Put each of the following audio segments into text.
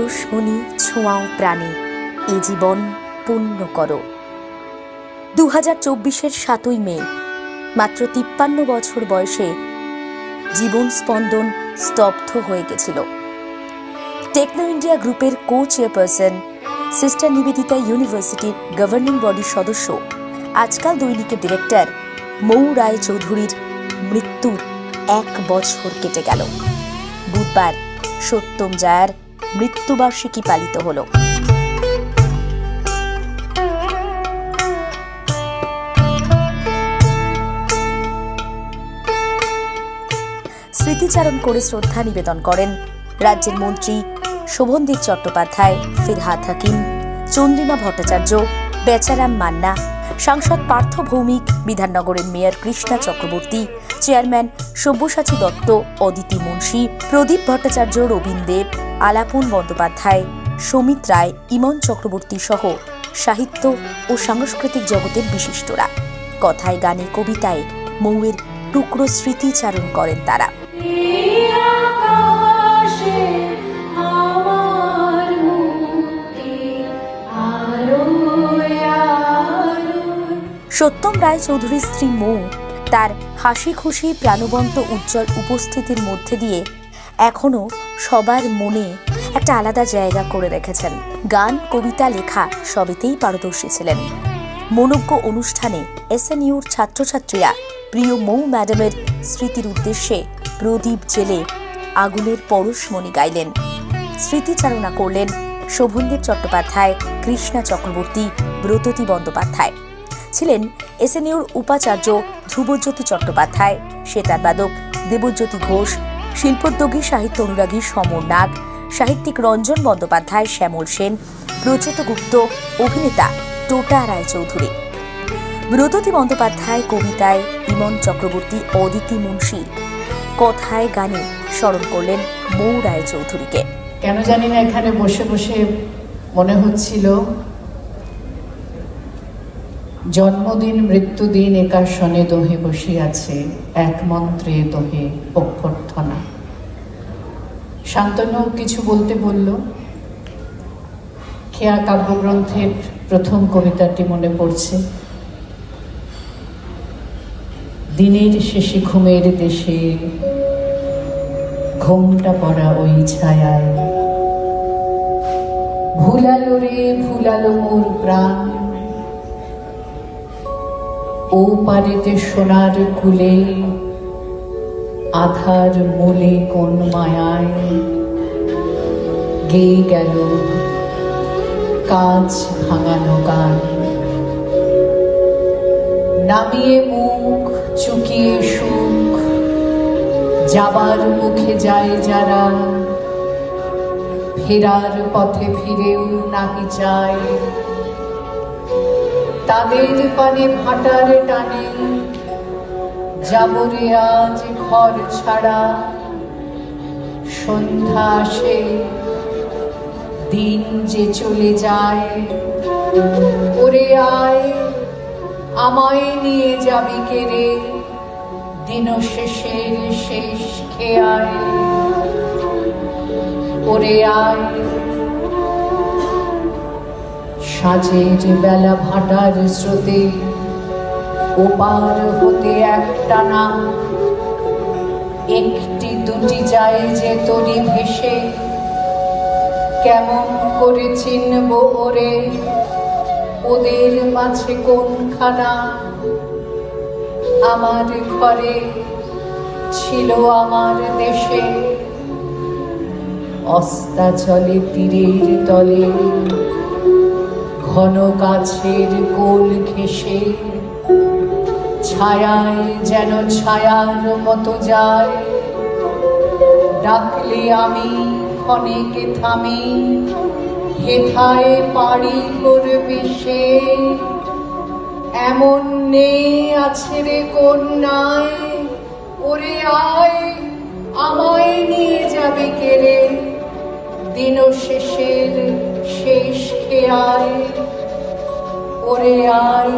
পরশমণি ছোঁয়াও প্রাণে, এ জীবন পূর্ণ করো। 2024-এর 7ই মে মাত্র 53 বছর বয়সে জীবন স্পন্দন স্তব্ধ হয়ে গেছিল। টেকনো ইন্ডিয়া গ্রুপের কো চেয়ারপারসন, সিস্টার নিবেদিতা ইউনিভার্সিটির গভর্নিং বডির সদস্য, আজকাল দৈনিকের ডিরেক্টর মৌ রায় চৌধুরীর মৃত্যুর 1 বছর কেটে গেল। বুধবার সত্যম জায়ার মৃত্যুবার্ষিকী পালিত হল। স্মৃতিচারণ করে শ্রদ্ধা নিবেদন করেন রাজ্যের মন্ত্রী শোভনদেব চট্টোপাধ্যায়, ফিরহাদ হাকিম, চন্দ্রিমা ভট্টাচার্য, বেচারাম মান্না, সাংসদ পার্থ ভৌমিক, বিধাননগরের মেয়র কৃষ্ণা চক্রবর্তী, চেয়ারম্যান সব্যসাচী দত্ত, অদিতি মুন্সি, প্রদীপ ভট্টাচার্য, রবীন দেব, আলাপন বন্দ্যোপাধ্যায়, সমিত রায়, ইমন চক্রবর্তী সহ সাহিত্য ও সাংস্কৃতিক জগতের বিশিষ্টরা। কথায়, গানে, কবিতায় মৌয়ের টুকরো স্মৃতিচারণ করেন তারা। সত্যম রায় চৌধুরীর স্ত্রী মৌ তার হাসি খুশি প্রাণবন্ত উজ্জ্বল উপস্থিতির মধ্যে দিয়ে এখনো সবার মনে একটা আলাদা জায়গা করে রেখেছেন। গান, কবিতা, লেখা সবেতেই পারদর্শী ছিলেন। মনোজ্ঞ অনুষ্ঠানে এসএনইউর ছাত্রছাত্রীরা প্রিয় মৌ ম্যাডামের স্মৃতির উদ্দেশ্যে প্রদীপ জেলে আগুনের পরশমণি গাইলেন। স্মৃতিচারণা করলেন শোভনদেব চট্টোপাধ্যায়, কৃষ্ণা চক্রবর্তী, ব্রততী বন্দ্যোপাধ্যায়। ছিলেন এসএনইউর উপাচার্য ধ্রুবজ্যোতি চট্টোপাধ্যায়, সেতারবাদক দেবজ্যোতি ঘোষ, শিল্পোদ্যোগী সাহিত্য অনুরাগী সমর নাগ, সাহিত্যিক রঞ্জন বন্দ্যোপাধ্যায়, শ্যামল সেন, প্রচেত গুপ্ত, অভিনেতা টোটা রায় চৌধুরী। ব্রততী বন্দ্যোপাধ্যায় কবিতায়, ইমন চক্রবর্তী, অদিতি মুন্সি কথায়, গানে স্মরণ করলেন মৌ রায় চৌধুরীকে। কেন জানি না এখানে বসে বসে মনে হচ্ছিল জন্মদিন মৃত্যুদিন একাশনে দোহে বসিয়াছে, এক মন্ত্রে দোহে অভ্যর্থনা। শান্তনু কিছু বলতে বলল। খেয়া কাব্যগ্রন্থের প্রথম কবিতাটি মনে পড়ছে। দিনের শেষে ঘুমের দেশে ঘোমটা পড়া ওই ছায়ায়, ভুলালো রে ভুলালো মোর প্রাণ, ও পারেতে সোনার কুলে আধার মূলে কোন মায়ায় গেয়ে গেল কাজ ভাঙানো গান। নামিয়ে মুখ চুকিয়ে সুখ যাবার মুখে যায় যারা, ফেরার পথে ফিরেও নাকি চায়, তাদের পানে ভাটার টানে যাবরে আজ ঘর ছাড়া। সন্ধ্যা আসে, দিন যে চলে যায়, ওরে আয় আমায় নিয়ে যাবি কেড়ে, দিন শেষের শেষ খেয়ায়, ওরে আয়। সাঁঝের বেলা ভাটার স্রোতে ওপার হতে একটানা একটি দুটি যায় যে তরি ভেসে, কেমন করে চিনব ওরে, ওদের মাঝে কোনখানা। আমার ঘরে ছিল আমার দেশে, অস্তাচলে তীরের তলে ঘন গাছের কোল ঘেঁষে, ছায়ায় যেন ছায়ার মতো যায়, ডাকলে আমি ক্ষণেকে থামি, হেথায় পাড়ি করবে সে। এমন নেই আছে রে কন্যায়, ওরে আয় আমায় নিয়ে যাবে কেড়ে, দিন শেষের শেষ খেয়ায়, ওরে আয়।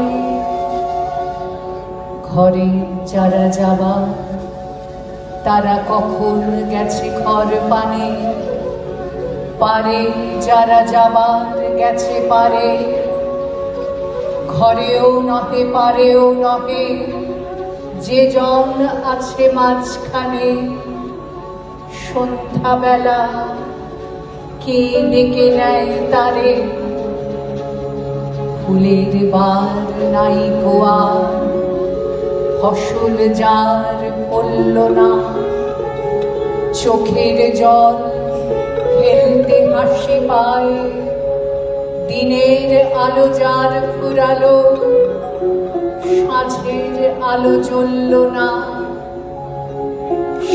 ঘরে যারা যাবা তারা কখন গেছে ঘর পানে, পারে যারা যাবার গেছে পারে, ঘরেও নহে পারেও নহে, যে জন আছে মাঝখানে। সন্ধ্যাবেলা কে ডেকে নেয় তারে, ফুলের বার নাই গোয়ার, ফসল যার পড়ল না, চোখের জল ফেলতে হাসি পায়, দিনের আলো যার ফুরালো, সাঁঝের আলো জ্বলল না,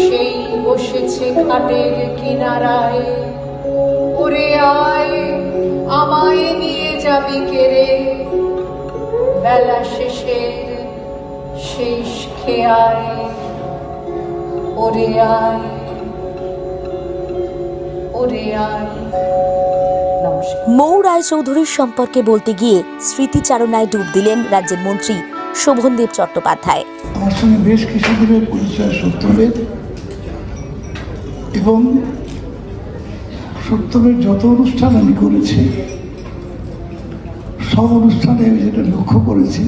সেই বসেছে ঘাটের কিনারায়। ওরে আয় আমায় নিয়ে যাবি কেড়ে, বেলা শেষের শেষ খেয়ায়। ওরে আয়, ওরে আয়। মৌ রায়চৌধুরীর সম্পর্কে বলতে গিয়ে স্মৃতিচারণায় ডুব দিলেন রাজ্যের মন্ত্রী শোভনদেব চট্টোপাধ্যায়। আমার সঙ্গে বেশ কিছুদিনের পরিচয় সত্যমের, এবং সত্যমের যত অনুষ্ঠান আমি করেছি সব অনুষ্ঠানে আমি যেটা লক্ষ্য করেছি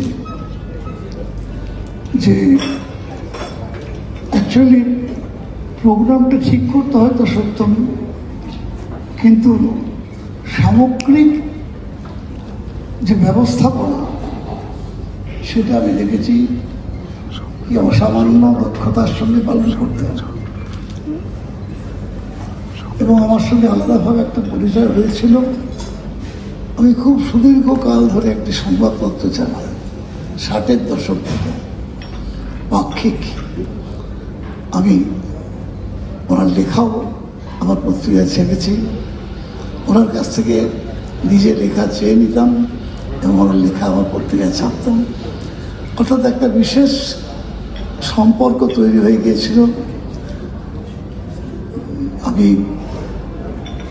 যে অ্যাকচুয়ালি প্রোগ্রামটা ঠিক করতে হয়তো সত্যম, কিন্তু সামগ্রিক যে ব্যবস্থাপনা সেটা আমি দেখেছি কি অসামান্য দক্ষতার সঙ্গে পালন করতে হবে। এবং আমার সঙ্গে আলাদাভাবে একটা পরিচয় হয়েছিল। আমি খুব সুদীর্ঘকাল ধরে একটি সংবাদপত্র চালাই, 60-এর দশক থেকে, পাক্ষিক। আমি ওনার লেখাও আমার পত্রিকায় ছেড়েছি, ওনার কাছ থেকে নিজে লেখা চেয়ে নিতাম এবং ওনার লেখা আমার পত্রিকায় ছাপতাম। অর্থাৎ একটা বিশেষ সম্পর্ক তৈরি হয়ে গিয়েছিল। আমি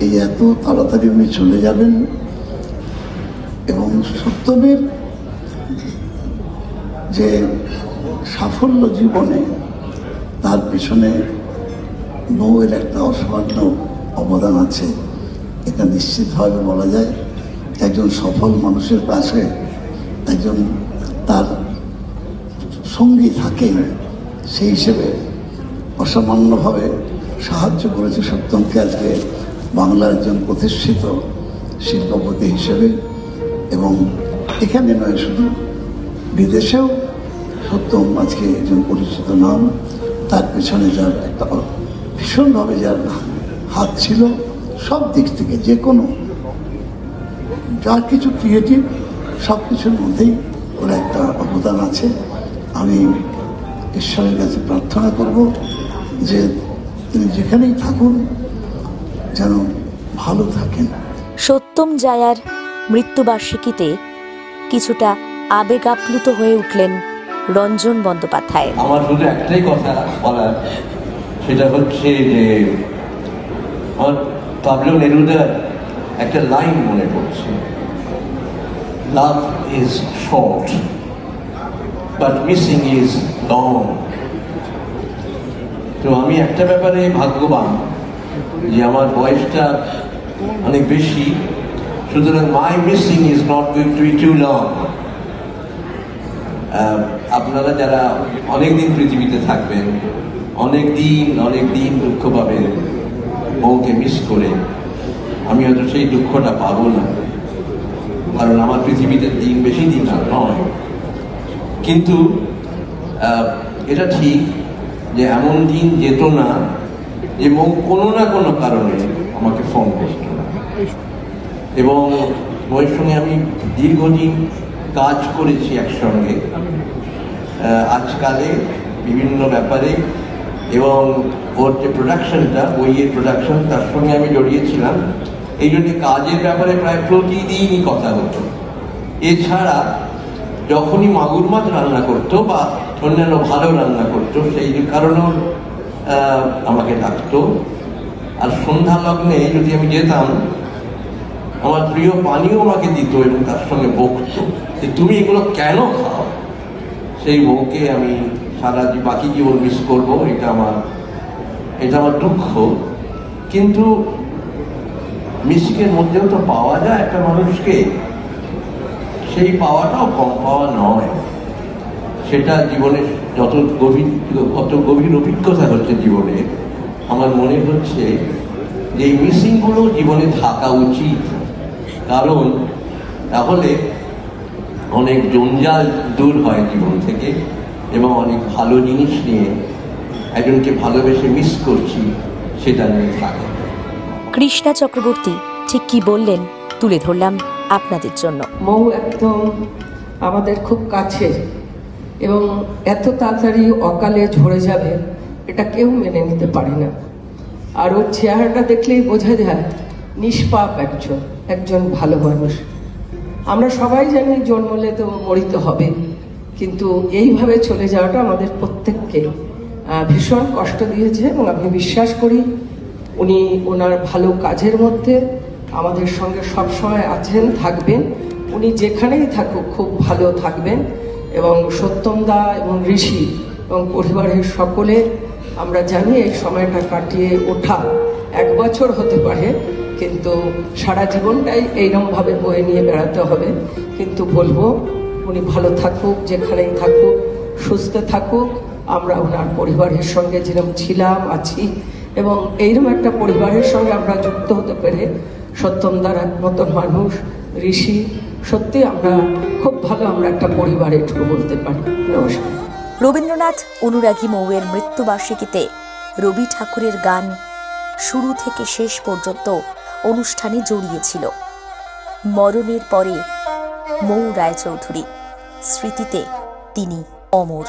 এই এত তাড়াতাড়ি উনি চলে যাবেন, এবং সত্যমের যে সাফল্য জীবনে তার পিছনে বউয়ের একটা অসামান্য অবদান আছে, এটা নিশ্চিতভাবে বলা যায়। একজন সফল মানুষের পাশে একজন তার সঙ্গী থাকে, সেই হিসেবে অসামান্যভাবে সাহায্য করেছে সত্যমকে আজকে বাংলার একজন প্রতিষ্ঠিত শিল্পপতি হিসেবে। এবং এখানে নয়, শুধু বিদেশেও সত্যম আজকে একজন পরিচিত নাম। তার পেছনে যার একটা ভীষণভাবে যার হাত ছিল সব দিক থেকে, যে কোনো যার কিছু ক্রিয়েটিভ সব কিছুর মধ্যেই ওর একটা অবদান আছে। আমি ঈশ্বরের কাছে প্রার্থনা করব যে তিনি যেখানেই থাকুন যেন ভালো থাকেন। সত্যম জায়ার মৃত্যুবার্ষিকীতে কিছুটা আবেগ আপ্লুত হয়ে উঠলেন রঞ্জন বন্দ্যোপাধ্যায়। আমার শুধু একটাই কথা বলার, সেটা হচ্ছে যে আমার পাবলো নেরুদার একটা লাইন মনে পড়ছে, love is short but missing is long. তো আমি একটা ব্যাপারে ভাগ্যবান যে আমার বয়সটা অনেক বেশি, সুতরাং my missing is not going to be too long. আপনারা যারা অনেকদিন পৃথিবীতে থাকবেন, অনেক দিন দুঃখ পাবেন বউকে মিস করে। আমি হয়তো সেই দুঃখটা পাবো না, কারণ আমার পৃথিবীতে দিন বেশি দিন আর নয়। কিন্তু এটা ঠিক যে এমন দিন যেত না যে বউ কোনো না কোনো কারণে আমাকে ফোন করত না। এবং বউয়ের সঙ্গে আমি দীর্ঘদিন কাজ করেছি একসঙ্গে, আজকালে বিভিন্ন ব্যাপারে, এবং ওর যে প্রোডাকশনটা, বইয়ের প্রোডাকশন, তার সঙ্গে আমি জড়িয়েছিলাম। এই জন্য কাজের ব্যাপারে প্রায় প্রতিদিনই কথা হতো। এছাড়া যখনই মাগুর মাছ রান্না করতো বা অন্যান্য ভালো রান্না করতো, সেই কারণেও আমাকে ডাকতো। আর সন্ধ্যা লগ্নে যদি আমি যেতাম, আমার প্রিয় পানীয় আমাকে দিত এবং তার সঙ্গে বকতো যে তুমি এগুলো কেন খাও। সেই বউকে আমি সারা বাকি জীবন মিস করবো, এটা আমার দুঃখ। কিন্তু মিউজিকের মধ্যেও তো পাওয়া যায় একটা মানুষকে, সেই পাওয়াটাও কম পাওয়া নয়। সেটা জীবনের যত গভীর অভিজ্ঞতা হচ্ছে জীবনে, আমার মনে হচ্ছে যে এই মিসিংগুলো জীবনে থাকা উচিত। কারণ তাহলে অনেক জঞ্জাল দূর হয় জীবন থেকে, এবং অনেক ভালো জিনিস নিয়ে একজনকে ভালোবেসে মিস করছি সেটা নিয়ে থাকে। কৃষ্ণা চক্রবর্তী ঠিক কি বললেন তুলে ধরলাম আপনাদের জন্য। মৌ একদম আমাদের খুব কাছের, এবং এত তাড়াতাড়ি অকালে ঝরে যাবে এটা কেউ মেনে নিতে পারে না। আর ওর চেহারাটা দেখলেই বোঝা যায় নিষ্পাপ একজন ভালো মানুষ। আমরা সবাই জানি জন্মলে তো মরিতে হবে, কিন্তু এইভাবে চলে যাওয়াটা আমাদের প্রত্যেককে ভীষণ কষ্ট দিয়েছে। এবং আমি বিশ্বাস করি উনি ওনার ভালো কাজের মধ্যে আমাদের সঙ্গে সবসময় আছেন, থাকবেন। উনি যেখানেই থাকুক খুব ভালো থাকবেন। এবং সত্যমদা এবং ঋষি এবং পরিবারের সকলে, আমরা জানি এই সময়টা কাটিয়ে ওঠা 1 বছর হতে পারে, কিন্তু সারা জীবনটাই এইরকমভাবে বয়ে নিয়ে বেড়াতে হবে। কিন্তু বলবো উনি ভালো থাকুক, যেখানেই থাকুক, সুস্থ থাকুক। আমরা ওনার পরিবারের সঙ্গে যেরকম ছিলাম, আছি, এবং এইরকম একটা পরিবারের সঙ্গে আমরা যুক্ত হতে পেরে, সত্যমদার মতন মানুষ, ঋষি, সত্যি আমরা খুব ভালো, আমরা একটা পরিবার এটুকু বলতে পারি। নমস্কার। রবীন্দ্রনাথ অনুরাগী মৌয়ের মৃত্যুবার্ষিকীতে রবি ঠাকুরের গান শুরু থেকে শেষ পর্যন্ত অনুষ্ঠানে জড়িয়েছিল। মরণের পরে মৌ রায়চৌধুরী, স্মৃতিতে তিনি অমর।